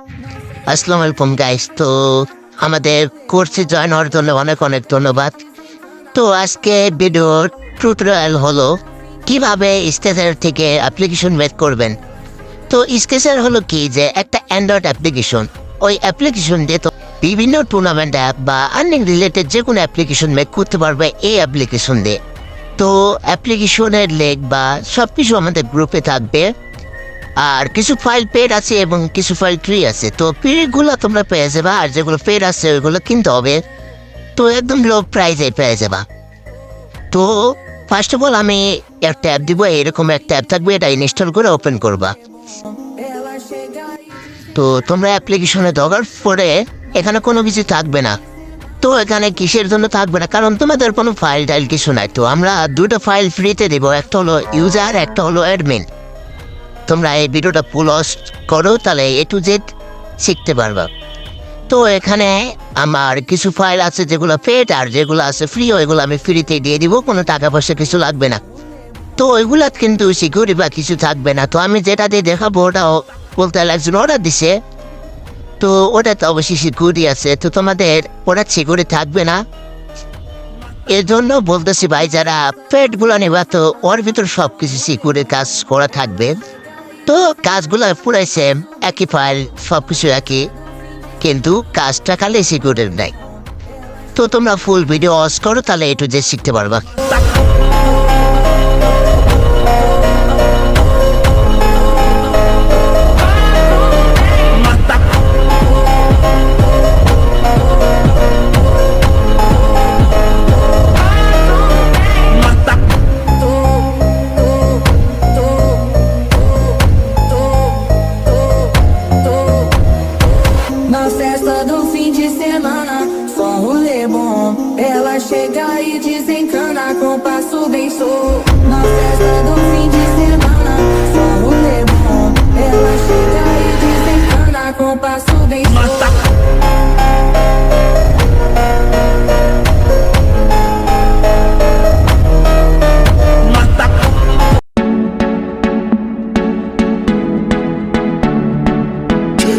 আসসালামু আলাইকুম গাইস। তো আমাদের কোর্সে জয়েন হওয়ার জন্য অনেক অনেক ধন্যবাদ। তো আজকে ভিডিওর টিউটোরিয়াল হলো কিভাবে স্কেচার থেকে অ্যাপ্লিকেশন মেক করবেন। তো স্কেচার হলো কি যে একটা অ্যান্ড্রয়েড অ্যাপ্লিকেশন। ওই অ্যাপ্লিকেশন দিয়ে তো বিভিন্ন টুর্নামেন্ট অ্যাপ বা আর্নিং রিলেটেড যে কোনো অ্যাপ্লিকেশন মেক করতে পারবে এই অ্যাপ্লিকেশন দিয়ে। তো অ্যাপ্লিকেশনের লিংক বা সব কিছু আমাদের গ্রুপে থাকবে। আর কিছু ফাইল পেড আছে এবং কিছু ফাইল ফ্রি আছে। তো ফ্রিগুলো তোমরা পেয়ে যাবা, আর যেগুলো পেড আছে ওইগুলো কিনতে হবে। তো একদম লো প্রাইসে পেয়ে যাবা। তো ফার্স্ট অফ অল আমি একটা অ্যাপ দিব, এরকম একটা অ্যাপ থাকবে, এটা ইনস্টল করে ওপেন করবা। তো তোমরা অ্যাপ্লিকেশনে ঢোকার পরে এখানে কোনো কিছু থাকবে না। তো এখানে কিসের জন্য থাকবে না, কারণ তোমাদের কোনো ফাইল টাইল কিছু নাই। তো আমরা দুটো ফাইল ফ্রিতে দেবো, একটা হলো ইউজার, একটা হলো অ্যাডমিন। তোমরা এই ভিডিওটা পজ করো, তাহলে A to Z শিখতে পারবা। তো এখানে আমার কিছু ফাইল আছে যেগুলো পেড, আর যেগুলো আছে ফ্রি ওইগুলো আমি ফ্রিতে দিয়ে দিব, কোনো টাকা পয়সা কিছু লাগবে না। তো ওইগুলা কিন্তু সিকিউরিটি বা কিছু থাকবে না। তো আমি যেটা দিয়ে দেখাবো ওটা বলতে একজন অর্ডার দিছে, তো ওটা তো অবশ্যই সিকিউরিটি আছে। তো তোমাদের ওটা সিকিউরিটি থাকবে না, এর জন্য বলতেছি ভাই যারা পেডগুলো নেবা তো ওর ভিতর সব কিছু সিকিউরিটির কাজ করা থাকবে। তো কাজগুলো পুরাই সেম, একই ফাইল, সব কিছু একই, কিন্তু কাজটা খালি সিকিউরিটি নাই। তো তোমরা ফুল ভিডিও অস করো, তাহলে A to Z শিখতে পারবা। Na festa do fim de semana, só um rolê bom. Ela chega e desencana com passo bem solto. Na festa do fim de semana, só um rolê bom. Ela chega e desencana com passo bem solto.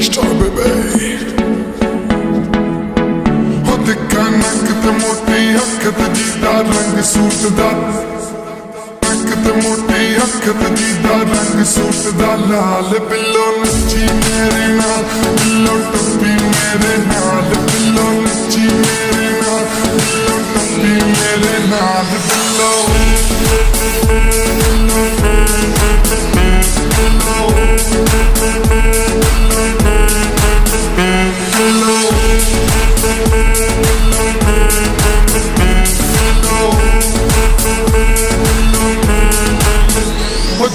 Star baby, ho tikka nak te moti hak te didar rang suit da, nak te moti hak te didar rang suit da, laal pillow nachi mere naal, pillow toppi mere naal, pillow nachi mere naal, pillow toppi mere naal, pillow.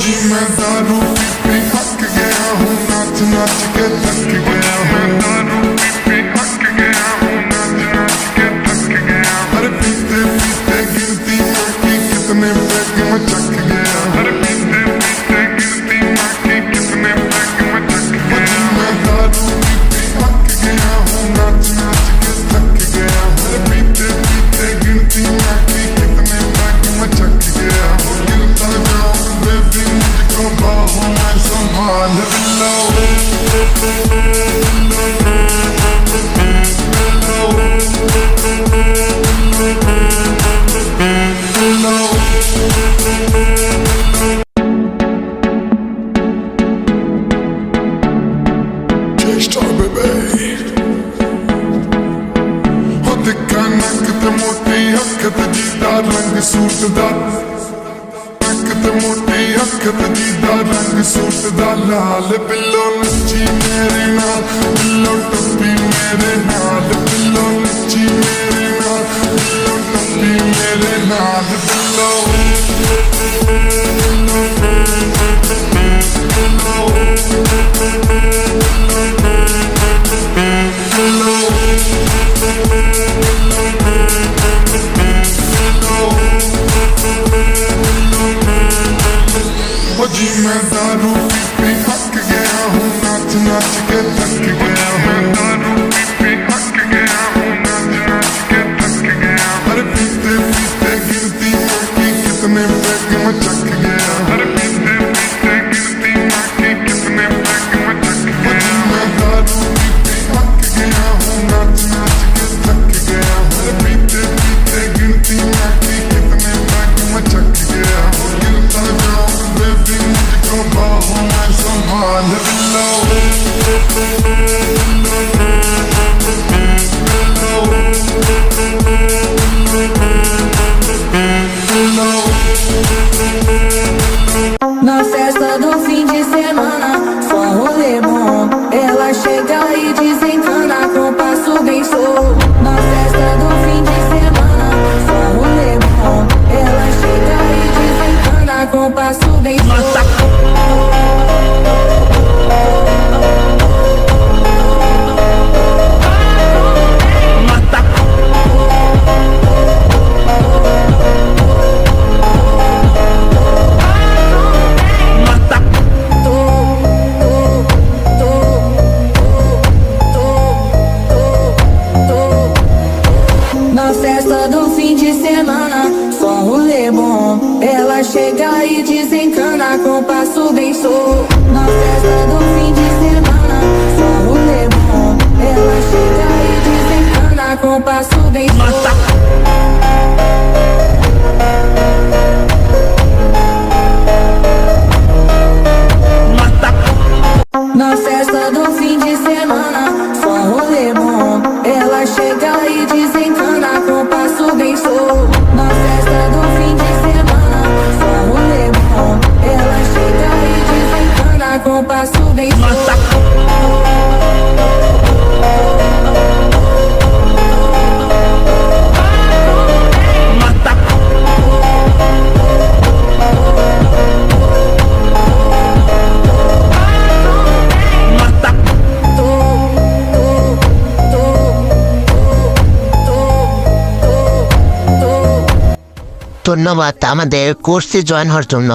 जी मैं दारू P हक गया हूँ, नाच नाच के थक गया हूँ। दारू पी हक गया हूँ, नाच नाच के थक गया। हर पीते पीते गिनती माँ की कितने पैक में चक गया। हर पीते पीते गिनती माँ की कितने पैक में चक गया। जी मैं दारू पी हक गया हूँ, नाच नाच के थक गया। हर पीते पीते गिनती माँ की कितने पैक में चक गया। गिनता जाऊँ बेबी मुझको बाहों में संभाल लो। Star baby, ho tikka nak te moti hak te didar rang suit da, nak te moti hak te didar rang suit da, laal pillow nachi mere naal, pillow toppi mere naal, pillow nachi mere naal, pillow toppi mere naal, pillow. जी मैं दारू P हक गया हूँ, नाच नाच के थक गया हूँ। दारू पी हक गया हूँ, नाच नाच के थक गया। हर पीते पीते गिनती माँ की कितने पैक में चक गया। हर पीते पीते गिनती माँ की कितने पैक में चक गया। मैं दारू Na festa do fim de semana, só rolê bom. Ela chega e desencana com passo bem solto. Na festa do fim de semana, só rolê bom. Ela chega e desencana com passo bem solto. Na festa do fim de semana, só rolê bom. Ela chega e desencana com passo bem solto. Na festa do fim de semana, só rolê bom. Ela chega e desencana com passo bem solto. Na festa do fim de semana, só rolê bom. Ela chega e desencana com passo bem solto. Na festa do fim de semana, só rolê bom. Ela chega e desencana com passo bem solto. ধন্যবাদ আমাদের কোর্সে join হওয়ার জন্য।